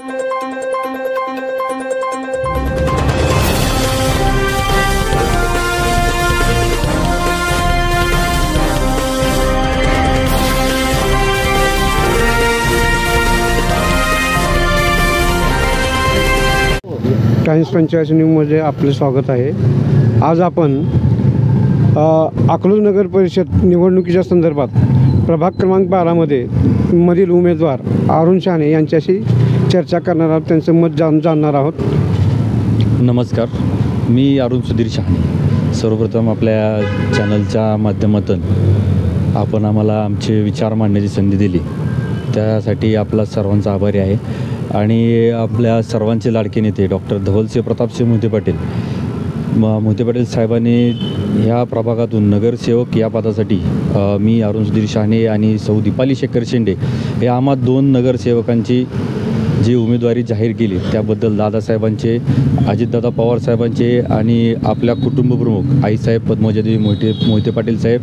Times panchayat न्यूजमध्ये आपले स्वागत आहे। आज आपण अकलूज नगर परिषद निवडणुकीच्या संदर्भात प्रभाग क्रमांक 12 मधील उमेदवार अरुण शहाणे यांच्याशी चर्चा करणार आहोत, त्यांचं मत जाणणार आहोत। नमस्कार, मी अरुण सुधीर शहाणे। सर्वप्रथम आपल्या चॅनलच्या माध्यमातून आपण आम्हाला आमचे विचार मांडण्याची संधी दिली, त्यासाठी आपला सर्वांचा आभारी आहे। आणि आपल्या सर्वांचे लाडके नेते डॉक्टर धवलसिंह प्रतापसिंह मोहिते पाटील मोहिते पाटील साहेबांनी ह्या प्रभागातून नगरसेवक या पदासाठी मी अरुण सुधीर शहाणे आणि सौ दीपाली शेखर शेंडे हे आम्हा 2 नगरसेवकांची जी उमेदवारी जाहीर केली त्याबद्दल दादासाहेबांचे, अजितदादा पवार साहेबांचे आणि आपल्या कुटुंबप्रमुख आईसाहेब पद्मजादेवी मोहिते पाटील साहेब,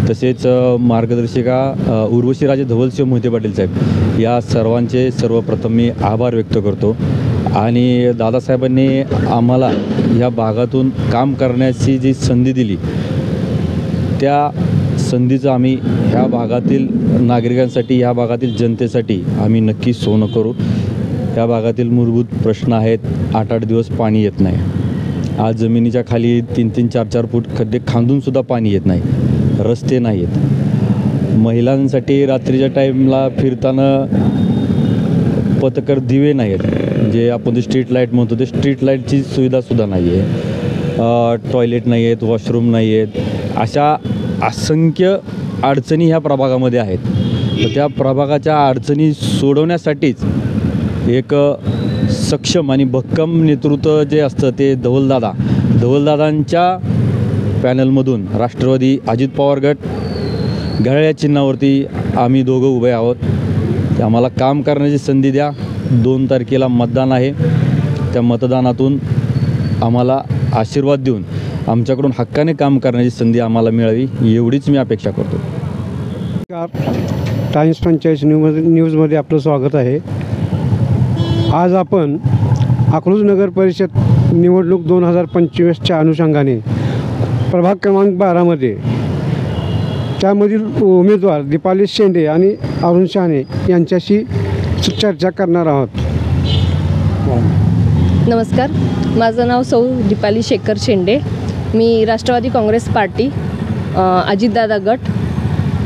तसेच मार्गदर्शिका उर्वशीराजे धवलसिंह मोहिते पाटील साहेब या सर्वांचे सर्वप्रथम मी आभार व्यक्त करतो। आणि दादासाहेबांनी आम्हाला या भागातून काम करण्याची जी संधी दिली त्या संधीचं आम्ही ह्या भागातील नागरिकांसाठी, ह्या भागातील जनतेसाठी आम्ही नक्की सोनं करू। ह्या भागातील मूलभूत प्रश्न आहेत, 8-8 दिवस पाणी येत नाही, आज जमिनीच्या खाली 3-3, 4-4 फूट खड्डे खांदूनसुद्धा पाणी येत नाही, रस्ते नाही आहेत, महिलांसाठी रात्रीच्या टाईमला फिरताना पथकर दिवे नाही आहेत, जे आपण ते स्ट्रीट लाईट म्हणतो ते स्ट्रीट लाईटची सुविधासुद्धा नाही आहे, टॉयलेट नाही आहेत, वॉशरूम नाही आहेत, अशा असंख्य अडचणी ह्या प्रभागामध्ये आहेत। तर त्या प्रभागाच्या अडचणी सोडवण्यासाठीच एक सक्षम आणि भक्कम नेतृत्व जे असतं ते धवलदादांच्या पॅनलमधून राष्ट्रवादी अजित पवार गट घड्याळ्या चिन्हावरती आम्ही दोघं उभे आहोत। ते आम्हाला काम करण्याची संधी द्या। 2 तारखेला मतदान आहे, त्या मतदानातून आम्हाला आशीर्वाद देऊन आमच्याकडून हक्काने काम करण्याची संधी आम्हाला मिळावी, एवढीच मी अपेक्षा करतो। टाइम्स पंचायत न्यूजमध्ये आपलं स्वागत आहे। आज आपण अकलूज नगर परिषद निवडणूक 2025च्या अनुषंगाने प्रभाग क्रमांक 12 त्यामधील उमेदवार दीपाली शेंडे आणि अरुण शहाणे यांच्याशी चर्चा करणार आहोत। नमस्कार, माझं नाव सौ दीपाली शेखर शेंडे, मी राष्ट्रवादी काँग्रेस पार्टी अजितदादा गट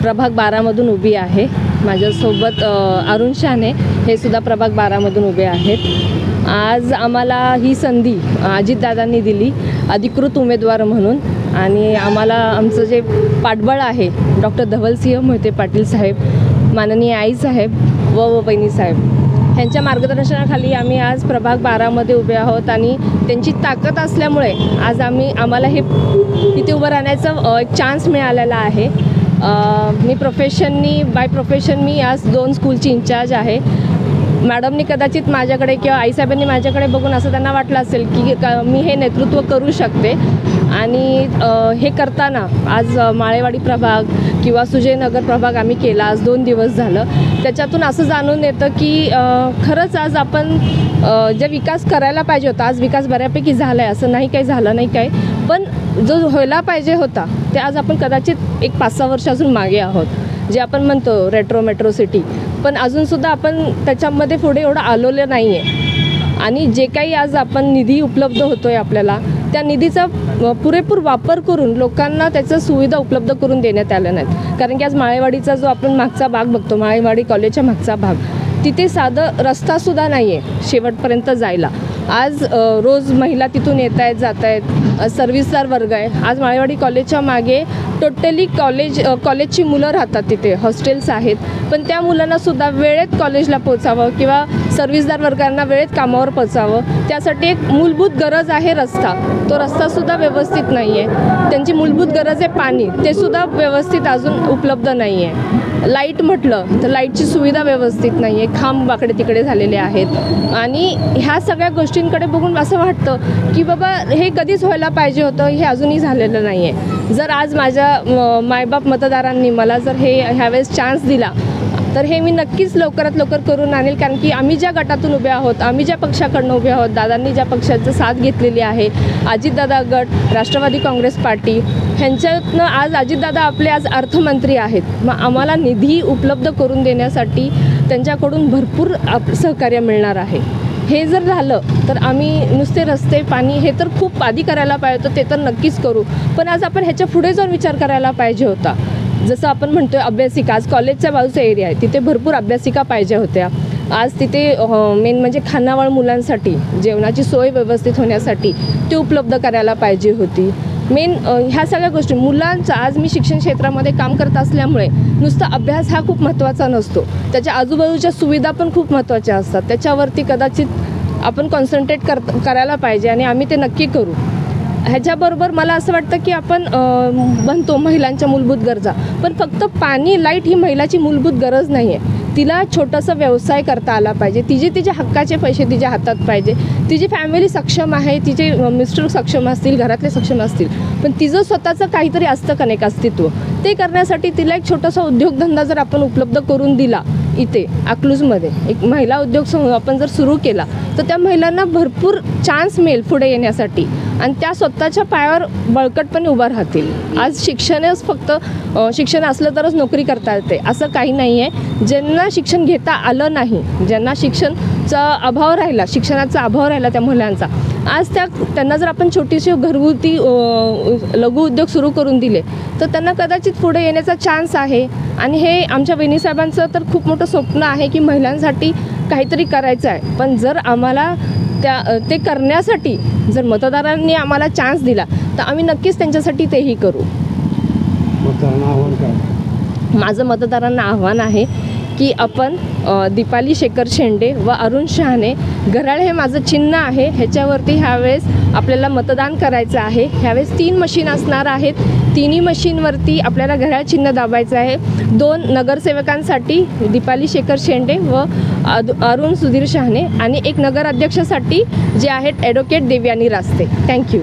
प्रभाग 12 उभी आहे। माझ्यासोबत अरुण शहाणे हे सुद्धा प्रभाग 12 उभे आहेत। आज आम्हाला ही संधी अजितदादांनी दिली अधिकृत उमेदवार म्हणून, आणि आम्हाला आमचं जे पाठबळ आहे डॉक्टर धवलसिंह मोहिते पाटील साहेब, माननीय आईसाहेब व बहिणी साहेब यांच्या मार्गदर्शनाखाली आम्ही आज प्रभाग 12 उभे आहोत। आणि त्यांची ताकद असल्यामुळे आज आम्हाला हे इथे उभं राहण्याचा एक चान्स मिळालेला आहे। मी बाय प्रोफेशन मी आज 2 स्कूलची इंचार्ज आहे। मॅडमनी कदाचित माझ्याकडे किंवा आईसाहेबांनी माझ्याकडे बघून असं त्यांना वाटलं असेल की मी हे नेतृत्व करू शकते, आणि हे करताना आज माळेवाडी प्रभाग किंवा सुजयनगर प्रभाग आम्ही केला, आज 2 दिवस झालं। त्याच्यातून असं जाणून येतं की खरंच आज आपण जे विकास करायला पाहिजे होता, आज विकास बऱ्यापैकी झाला आहे, असं नाही काही झालं नाही काय, पण जो व्हायला पाहिजे होता ते आज आपण कदाचित एक 5-6 वर्ष अजून मागे आहोत, जे आपण म्हणतो मेट्रो सिटी, पण अजूनसुद्धा आपण त्याच्यामध्ये पुढे एवढं आलेलं नाही आहे। आणि जे काही आज आपण निधी उपलब्ध होतो आहे आपल्याला, त्या निधीचा पुरेपूर वापर करून लोकांना त्याच्या सुविधा उपलब्ध करून देण्यात आल्या नाहीत। कारण की आज माळेवाडीचा जो आपण मागचा भाग बघतो, माळेवाडी कॉलेजच्या मागचा भाग, तिथे साधं रस्तासुद्धा नाही आहे शेवटपर्यंत जायला। आज रोज महिला तिथून येत आहेत जात आहेत, सर्व्हिसदार वर्ग आहे। आज माळेवाडी कॉलेजच्या मागे टोटली कॉलेजची मुलं राहतात, तिथे हॉस्टेल्स आहेत, पण त्या मुलांनासुद्धा वेळेत कॉलेजला पोचावं किंवा सर्व्हिसदार वर्गांना वेळेत कामावर पोचावं, त्यासाठी एक मूलभूत गरज आहे रस्ता, तो रस्तासुद्धा व्यवस्थित नाही आहे। त्यांची मूलभूत गरज आहे पाणी, ते सुद्धा व्यवस्थित अजून उपलब्ध नाही आहे। लाईट म्हटलं तर लाईटची सुविधा व्यवस्थित नाही आहे, खांब वाकडे तिकडे झालेले आहेत। आणि ह्या सगळ्या गोष्टींकडे बघून असं वाटतं की बाबा हे कधीच व्हायला पाहिजे होतं, हे अजूनही झालेलं नाही आहे। जर आज माझ्या मायबाप मतदारांनी मला जर ह्यावेळेस चान्स दिला तर हे मी नक्कीच लवकरात लवकर करून आणेल, कारण की आम्ही ज्या गटातून उभे आहोत, आम्ही ज्या पक्षाकडनं उभे आहोत, दादांनी ज्या पक्षाचं साथ घेतलेली आहे, अजितदादा गट, राष्ट्रवादी काँग्रेस पार्टी, ह्यांच्यातनं आज अजितदादा आपले आज अर्थमंत्री आहेत. मग आम्हाला निधी उपलब्ध करून देण्यासाठी त्यांच्याकडून भरपूर सहकार्य मिळणार आहे. हे जर झालं तर आम्ही नुसते रस्ते, पाणी हे तर खूप आधी करायला पाहिजे होतं, ते तर नक्कीच करू. पण आज आपण ह्याच्या पुढे जाऊन विचार करायला पाहिजे होता. जसं आपण म्हणतोय अभ्यासिका, आज कॉलेजच्या बाजूचा एरिया आहे, तिथे भरपूर अभ्यासिका पाहिजे होत्या. आज तिथे मेन म्हणजे खानावळ मुलांसाठी जेवणाची सोय व्यवस्थित होण्यासाठी ती उपलब्ध करायला पाहिजे होती. मेन ह्या सगळ्या गोष्टी मुलांचा, आज मी शिक्षण क्षेत्रामध्ये काम करत असल्यामुळे नुसता अभ्यास हा खूप महत्त्वाचा नसतो, त्याच्या आजूबाजूच्या सुविधा पण खूप महत्त्वाच्या असतात. त्याच्यावरती कदाचित आपण कॉन्सन्ट्रेट करायला पाहिजे आणि आम्ही ते नक्की करू. ह्याच्याबरोबर मला असं वाटतं की आपण बनतो महिलांच्या मूलभूत गरजा, पण फक्त पाणी, लाईट ही महिलाची मूलभूत गरज नाही आहे. तिला छोटासा व्यवसाय करता आला पाहिजे, तिचे हक्काचे पैसे तिच्या हातात पाहिजे, तिची फॅमिली सक्षम आहे, तिचे मिस्टर सक्षम असतील, घरातले सक्षम असतील, पण तिचं स्वतःचं काहीतरी असतं का नाही का अस्तित्व, ते करण्यासाठी तिला एक छोटासा उद्योगधंदा जर आपण उपलब्ध करून दिला, इथे अकलूजमध्ये एक महिला उद्योग समूह आपण जर सुरू केला तर त्या महिलांना भरपूर चान्स मिळेल पुढे येण्यासाठी आणि त्या स्वतःच्या पायावर बळकटपणे उभा राहतील. आज शिक्षणच फक्त शिक्षण असलं तरच नोकरी करता येते असं काही नाही आहे. ज्यांना शिक्षण घेता आलं नाही, ज्यांना शिक्षणाचा अभाव राहिला, शिक्षणाचा अभाव राहिला त्या महिलांचा, आज त्यांना जर आपण छोटीशी घरगुती लघु उद्योग सुरू करून दिले तर त्यांना कदाचित पुढे येण्याचा चान्स आहे. आणि हे आमच्या वहिनीसाहेबांचं तर खूप मोठं स्वप्न आहे की महिलांसाठी काहीतरी करायचं आहे. पण जर आम्हाला ते करण्यासाठी जर मतदारांनी आम्हाला चान्स दिला तर आम्ही नक्कीच त्यांच्यासाठी तेही करू. मतदारांना आव्हान काय? माझं मतदारांना आव्हान आहे की आपण दीपाली शेखर शेंडे व अरुण शहाणे, घराळ हे माझं चिन्ह आहे, ह्याच्यावरती ह्यावेळेस आपल्याला मतदान करायचं आहे. ह्यावेळेस 3 मशीन असणार आहेत, तिन्ही मशीनवरती आपल्याला घराळ चिन्ह दाबायचं आहे. 2 नगरसेवकांसाठी दीपाली शेखर शेंडे व अरुण सुधीर शहाणे आणि 1 नगराध्यक्षासाठी जे आहेत ॲडव्होकेट देवयानी रास्ते. थँक्यू.